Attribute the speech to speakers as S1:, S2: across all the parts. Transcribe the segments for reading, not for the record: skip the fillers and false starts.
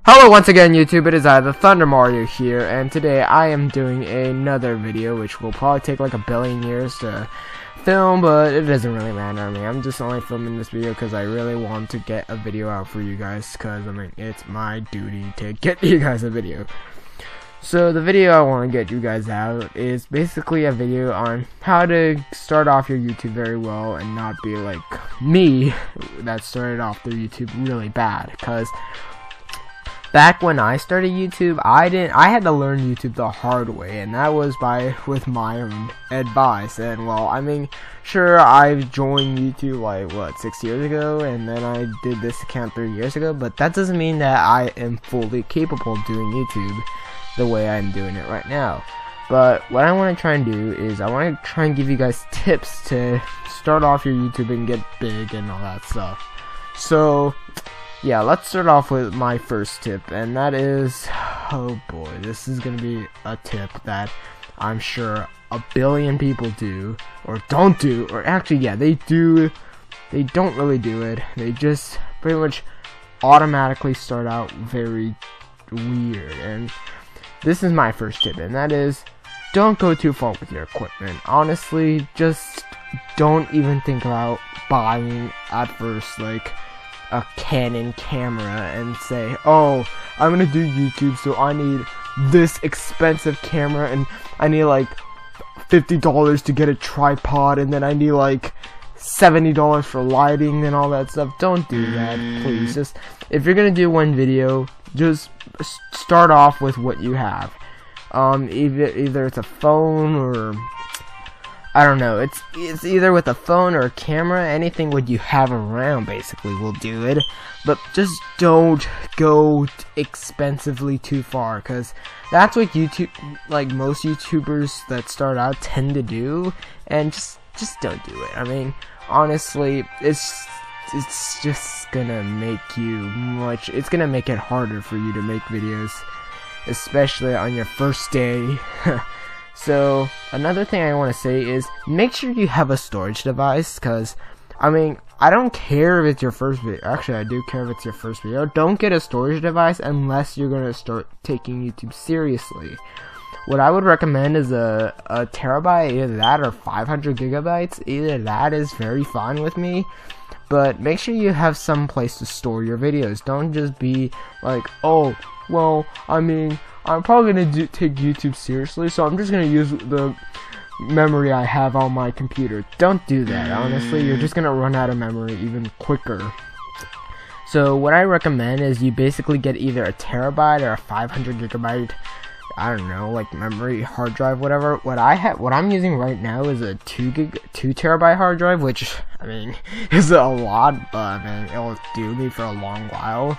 S1: Hello once again YouTube, it is I, the Thunder Mario here, and today I am doing another video which will probably take like a billion years to film, but it doesn't really matter. I mean, I'm just only filming this video because I really want to get a video out for you guys, because I mean, it's my duty to get you guys a video. So the video I want to get you guys out is basically a video on how to start off your YouTube very well and not be like me that started off their YouTube really bad, because back when I started YouTube, I had to learn YouTube the hard way, and that was with my own advice. And well, I mean, sure, I joined YouTube like what, 6 years ago, and then I did this account 3 years ago, but that doesn't mean that I am fully capable of doing YouTube the way I'm doing it right now. But what I want to try and do is I want to try and give you guys tips to start off your YouTube and get big and all that stuff. So yeah, let's start off with my first tip, and that is, oh boy, this is gonna be a tip that I'm sure a billion people do, or don't do, or actually, yeah, they do, they don't really do it, they just pretty much automatically start out very weird. And this is my first tip, and that is, don't go too far with your equipment. Honestly, just don't even think about buying at first, like, a Canon camera and say, oh, I'm gonna do YouTube, so I need this expensive camera, and I need like $50 to get a tripod, and then I need like $70 for lighting and all that stuff. Don't do that, please. Just, if you're gonna do one video, just start off with what you have. Either it's a phone, or I don't know, it's either with a phone or a camera. Anything what you have around basically will do it, but just don't go expensively too far, because that's what YouTube, like most YouTubers that start out tend to do, and just don't do it. I mean, honestly, it's just gonna make it's gonna make it harder for you to make videos, especially on your first day. So, another thing I want to say is, make sure you have a storage device, because, I mean, I don't care if it's your first video. Actually, I do care if it's your first video. Don't get a storage device unless you're going to start taking YouTube seriously. What I would recommend is a terabyte, either that or 500 gigabytes. Either that is very fine with me. But make sure you have some place to store your videos. Don't just be like, oh, well, I mean, I'm probably going to take YouTube seriously, so I'm just going to use the memory I have on my computer. Don't do that, honestly. You're just going to run out of memory even quicker. So what I recommend is you basically get either a terabyte or a 500 gigabyte, I don't know, like memory, hard drive, whatever. What I'm using right now is a 2 terabyte hard drive, which, I mean, is a lot, but I mean, it'll do me for a long while.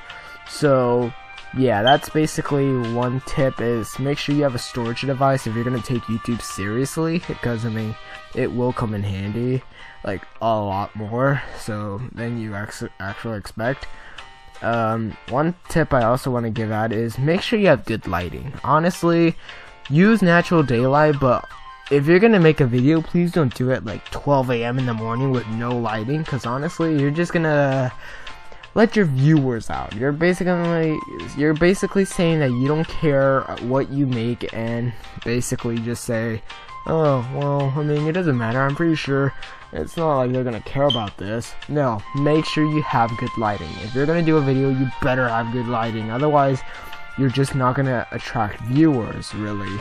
S1: So yeah, that's basically one tip, is make sure you have a storage device if you're going to take YouTube seriously, because I mean, it will come in handy, like a lot more so than you actually expect. One tip I also want to give out is make sure you have good lighting. Honestly, use natural daylight, but if you're going to make a video, please don't do it like 12 AM in the morning with no lighting, because honestly, you're just going to let your viewers out. You're basically saying that you don't care what you make, and basically just say, oh, well, I mean, it doesn't matter. I'm pretty sure it's not like they're gonna care about this. No, make sure you have good lighting. If you're gonna do a video, you better have good lighting. Otherwise, you're just not gonna attract viewers, really.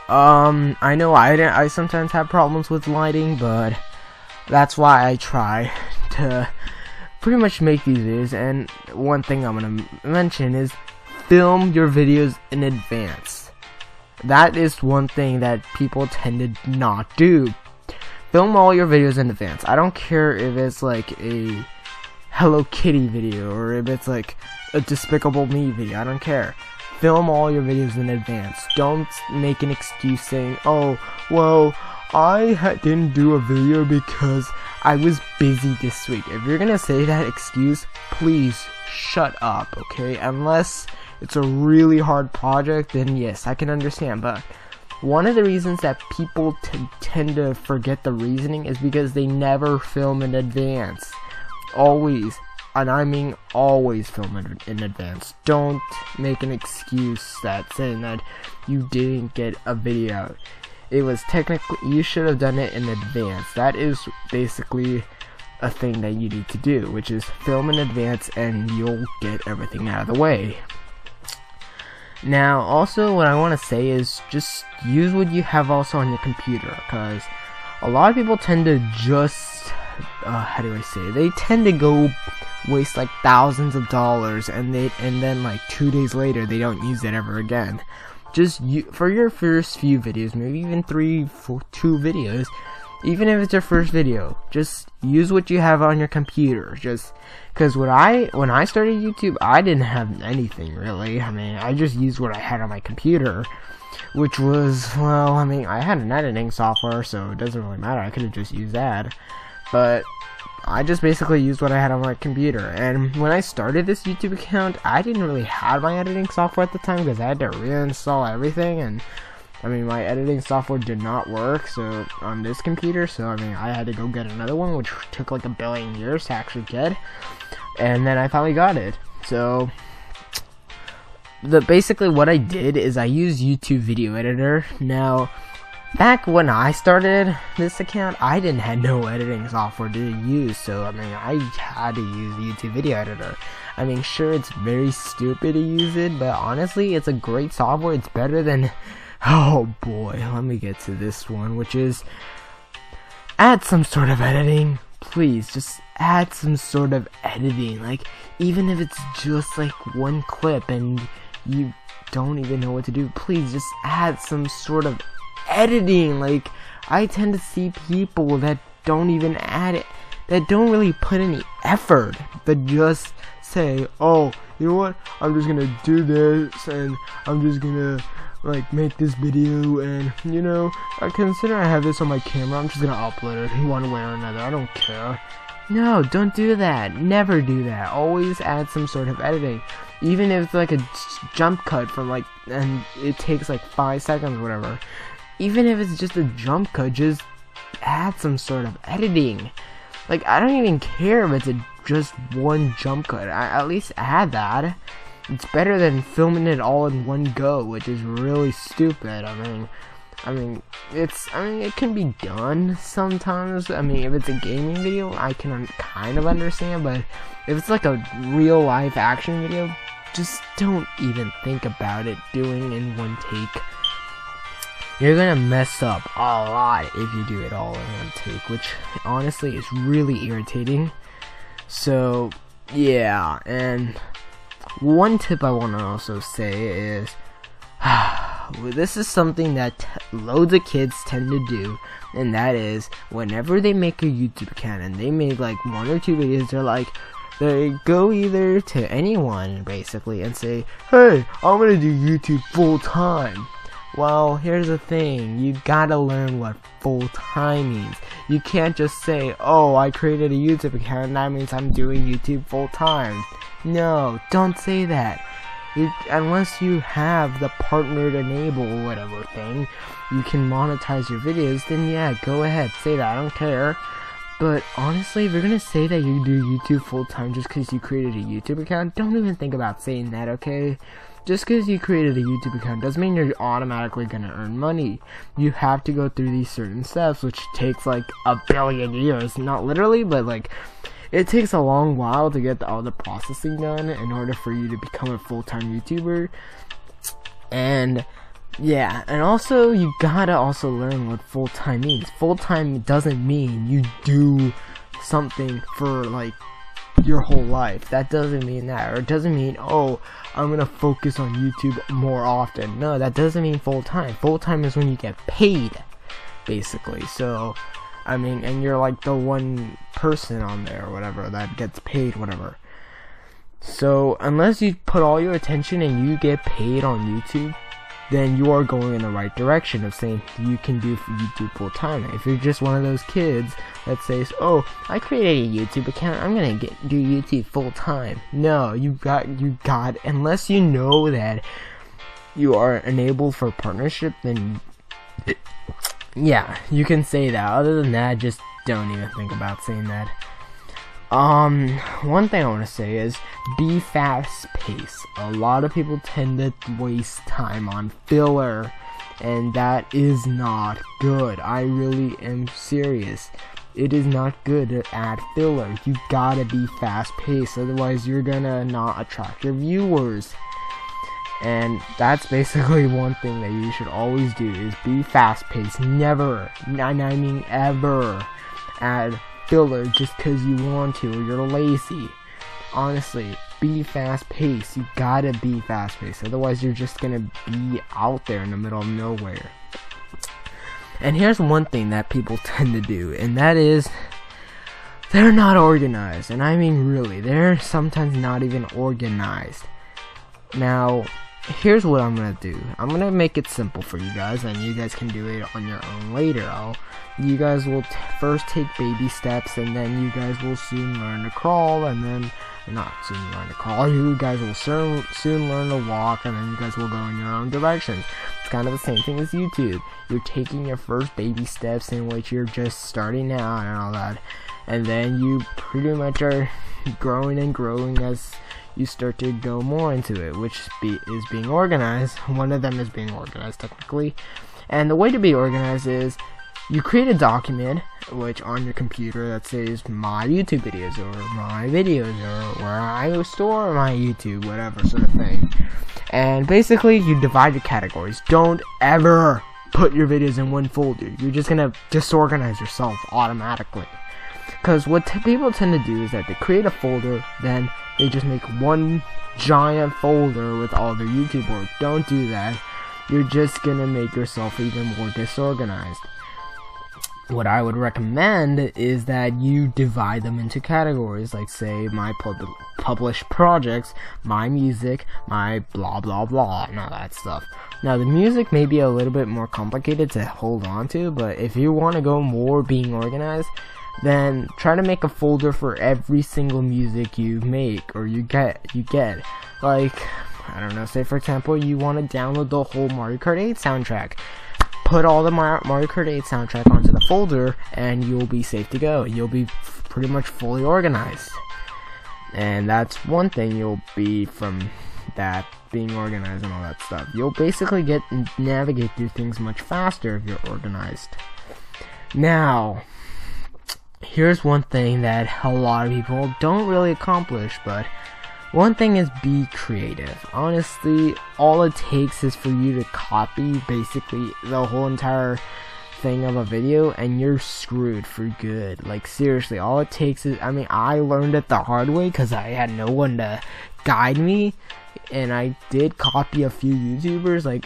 S1: I know I sometimes have problems with lighting, but that's why I try to pretty much make these videos. And one thing I'm gonna mention is film your videos in advance. That is one thing that people tend to not do. Film all your videos in advance. I don't care if it's like a Hello Kitty video or if it's like a Despicable Me video. I don't care. Film all your videos in advance. Don't make an excuse saying, oh, well, I didn't do a video because I was busy this week. If you're gonna say that excuse, please shut up, okay? Unless it's a really hard project, then yes, I can understand. But one of the reasons that people tend to forget the reasoning is because they never film in advance. Always and I mean always film in advance. Don't make an excuse that saying that you didn't get a video out. It was technically, you should have done it in advance. That is basically a thing that you need to do, which is film in advance, and you'll get everything out of the way. Now, also, what I want to say is just use what you have also on your computer, because a lot of people tend to just, how do I say it? They tend to go waste like thousands of dollars, and then like 2 days later they don't use it ever again. Just for your first few videos, maybe even 2 videos, even if it's your first video, just use what you have on your computer. Just because when I started YouTube, I didn't have anything really. I mean, I just used what I had on my computer, which was, well, I mean, I had an editing software, so it doesn't really matter. I could have just used that, but I just basically used what I had on my computer. And when I started this YouTube account, I didn't really have my editing software at the time because I had to reinstall everything, and I mean, my editing software did not work so on this computer, so I mean, I had to go get another one, which took like a billion years to actually get, and then I finally got it. So basically what I did is I used YouTube Video Editor. Now, back when I started this account, I didn't have no editing software to use, so I mean, I had to use YouTube Video Editor. I mean, sure, it's very stupid to use it, but honestly, it's a great software. It's better than, oh boy, let me get to this one, which is add some sort of editing. Please, just add some sort of editing. Like, even if it's just like one clip and you don't even know what to do, please just add some sort of editing. Like, I tend to see people that don't even add it, that don't really put any effort, that just say, oh, you know what, I'm just gonna do this, and I'm just gonna like make this video, and you know, I consider I have this on my camera, I'm just gonna upload it one way or another, I don't care. No, don't do that. Never do that. Always add some sort of editing. Even if it's like a jump cut from like, and it takes like 5 seconds or whatever. Even if it's just a jump cut, just add some sort of editing. Like, I don't even care if it's just one jump cut. At least add that. It's better than filming it all in one go, which is really stupid. I mean, it can be done sometimes. I mean, if it's a gaming video, I can kind of understand, but if it's like a real life action video, just don't even think about it doing in one take. You're gonna mess up a lot if you do it all in one take, which honestly is really irritating. So, yeah, and one tip I want to also say is, this is something that loads of kids tend to do, and that is, whenever they make a YouTube account and they make like 1 or 2 videos, they go either to anyone basically and say, hey, I'm gonna do YouTube full time. Well, here's the thing, you gotta learn what full time means. You can't just say, oh, I created a YouTube account and that means I'm doing YouTube full time. No, don't say that. Unless you have the partnered enable or whatever thing, you can monetize your videos, then yeah, go ahead, say that, I don't care. But honestly, if you're gonna say that you do YouTube full time just because you created a YouTube account, don't even think about saying that, okay? Just because you created a YouTube account doesn't mean you're automatically gonna earn money. You have to go through these certain steps, which takes like a billion years. Not literally, but like, it takes a long while to get all the processing done in order for you to become a full-time YouTuber. And yeah, and also you gotta also learn what full-time means. Full-time doesn't mean you do something for like your whole life. That doesn't mean that. Or it doesn't mean, oh, I'm gonna focus on YouTube more often. No, that doesn't mean full-time. Full-time is when you get paid, basically. So I mean, and you're like the one person on there or whatever that gets paid, whatever. So unless you put all your attention and you get paid on YouTube, then you are going in the right direction of saying you can do YouTube full time. If you're just one of those kids that says, oh, I created a YouTube account, I'm gonna do YouTube full time. No, you got, unless you know that you are enabled for partnership, then yeah, you can say that. Other than that, just don't even think about saying that. One thing I want to say is be fast paced. A lot of people tend to waste time on filler, and that is not good. I really am serious. It is not good to add filler. You gotta be fast paced, otherwise you're gonna not attract your viewers. And that's basically one thing that you should always do, is be fast paced. Never, I mean ever, add filler just because you want to or you're lazy. Honestly, be fast paced. You gotta be fast paced, otherwise you're just gonna be out there in the middle of nowhere. And here's one thing that people tend to do, and that is they're not organized. And I mean really, they're sometimes not even organized. Now here's what I'm gonna do. I'm gonna make it simple for you guys, and you guys can do it on your own later. You guys will first take baby steps, and then you guys will soon learn to crawl, and then not soon learn to crawl. You guys will soon learn to walk, and then you guys will go in your own directions. It's kind of the same thing as YouTube. You're taking your first baby steps in which you're just starting out and all that, and then you pretty much are growing and growing as you start to go more into it, which is being organized. One of them is being organized technically, and the way to be organized is you create a document which on your computer that says my YouTube videos or my videos or where I store my YouTube, whatever sort of thing. And basically you divide your categories. Don't ever put your videos in one folder. You're just gonna disorganize yourself automatically. Because what people tend to do is that they create a folder, then they just make one giant folder with all their YouTube work. Don't do that. You're just gonna make yourself even more disorganized. What I would recommend is that you divide them into categories, like say my published projects, my music, my blah blah blah, and all that stuff. Now the music may be a little bit more complicated to hold on to, but if you want to go more being organized, then try to make a folder for every single music you make or you get. Like, I don't know, say for example you want to download the whole Mario Kart 8 soundtrack. Put all the Mario Kart 8 soundtrack onto the folder and you'll be safe to go. You'll be pretty much fully organized. And that's one thing you'll be from that, being organized and all that stuff. You'll basically get and navigate through things much faster if you're organized. Now, here's one thing that a lot of people don't really accomplish, but one thing is be creative. Honestly, all it takes is for you to copy basically the whole entire thing of a video and you're screwed for good. Like seriously, all it takes is, I mean, I learned it the hard way because I had no one to guide me, and I did copy a few YouTubers, like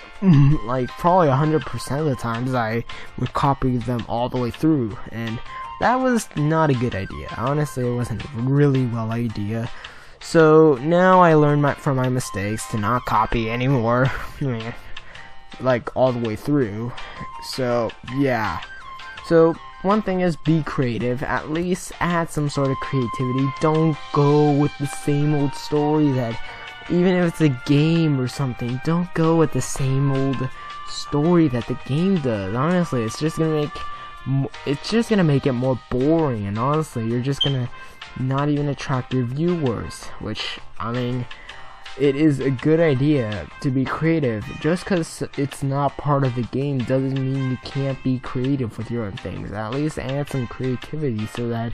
S1: probably 100% of the times I would copy them all the way through, and that was not a good idea. Honestly, it wasn't a really well idea. So now I learned from my mistakes to not copy anymore, like all the way through. So yeah. So one thing is be creative. At least add some sort of creativity. Don't go with the same old story that, even if it's a game or something, don't go with the same old story that the game does. Honestly, it's just gonna make it more boring, and honestly, you're just gonna not even attract your viewers, which, I mean, it is a good idea to be creative. Just because it's not part of the game doesn't mean you can't be creative with your own things. At least add some creativity so that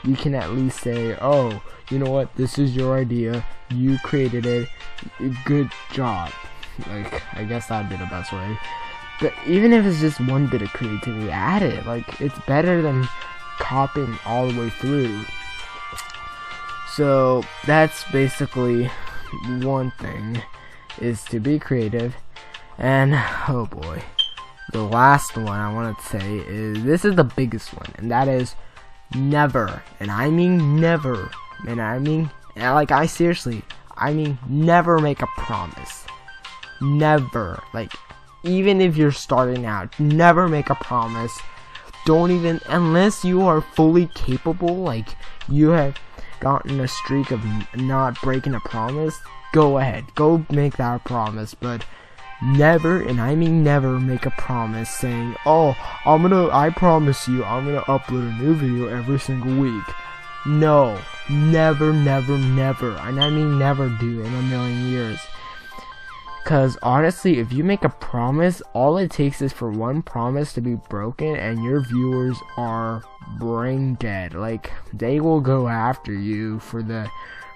S1: you can at least say, oh, you know what, this is your idea, you created it, good job. Like, I guess that'd be the best way. But even if it's just one bit of creativity, add it. Like, it's better than copying all the way through. So that's basically one thing, is to be creative. And oh boy, the last one I want to say is, this is the biggest one, and that is never, and I mean never, and I mean, like, I mean never make a promise. Never. Like, even if you're starting out, never make a promise. Don't even, unless you are fully capable, like you have gotten a streak of not breaking a promise, go ahead, go make that promise. But never, and I mean never, make a promise saying, oh, I promise you I'm gonna upload a new video every single week. No, never, never, never. And I mean never do in a million years. Cause honestly, if you make a promise, all it takes is for one promise to be broken and your viewers are brain dead. Like, they will go after you for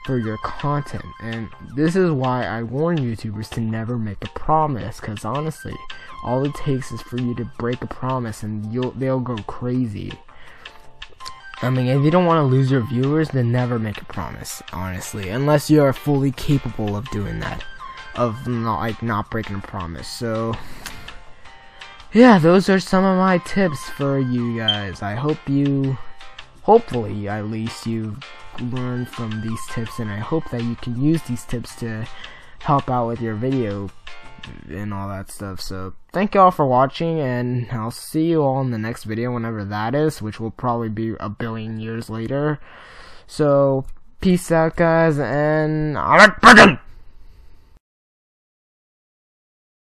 S1: your content. And this is why I warn YouTubers to never make a promise, cause honestly, all it takes is for you to break a promise and they'll go crazy. I mean, if you don't want to lose your viewers, then never make a promise, honestly, unless you are fully capable of doing that, of not breaking a promise. So yeah, those are some of my tips for you guys. I hope hopefully at least you learn from these tips, and I hope that you can use these tips to help out with your video and all that stuff. So thank you all for watching, and I'll see you all in the next video, whenever that is, which will probably be a billion years later. So peace out, guys, and